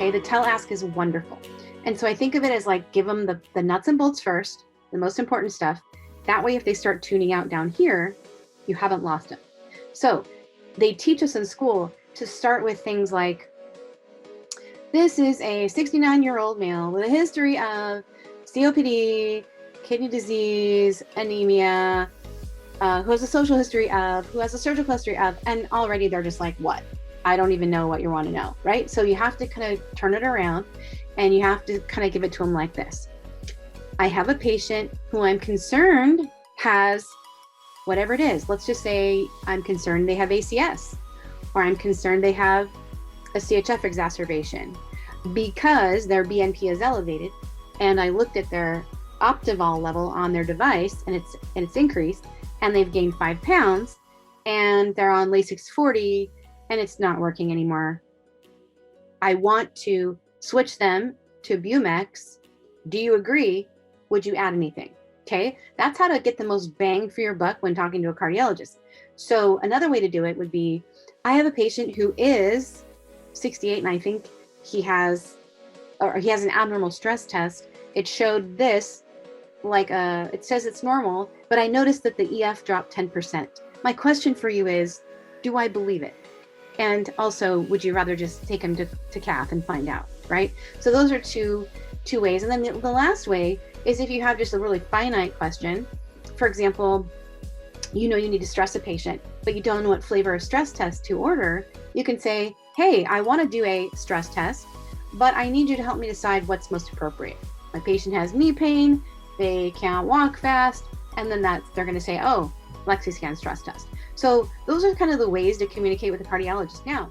Okay, the tell ask is wonderful. And so I think of it as like, give them the nuts and bolts first, the most important stuff. That way, if they start tuning out down here, you haven't lost them. So they teach us in school to start with things like, this is a 69-year-old male with a history of COPD, kidney disease, anemia, who has a social history of, who has a surgical history of, and already they're just like, what? I don't even know what you want to know, right? So you have to kind of turn it around and you have to kind of give it to them like this. I have a patient who I'm concerned has whatever it is. Let's just say I'm concerned they have ACS, or I'm concerned they have a CHF exacerbation because their BNP is elevated. And I looked at their Optival level on their device and it's increased, and they've gained 5 pounds and they're on Lasix 40 and it's not working anymore. I want to switch them to Bumex. Do you agree? Would you add anything? Okay, that's how to get the most bang for your buck when talking to a cardiologist. So another way to do it would be, I have a patient who is 68 and I think he has an abnormal stress test. It showed this, it says it's normal, but I noticed that the EF dropped 10%. My question for you is, do I believe it? And also, would you rather just take him to cath and find out, right? So those are two ways. And then the last way is if you have just a really finite question. For example, you need to stress a patient, but you don't know what flavor of stress test to order. You can say, hey, I want to do a stress test, but I need you to help me decide what's most appropriate. My patient has knee pain, they can't walk fast, and then they're going to say, oh, LexiScan stress test. So those are kind of the ways to communicate with a cardiologist. Now,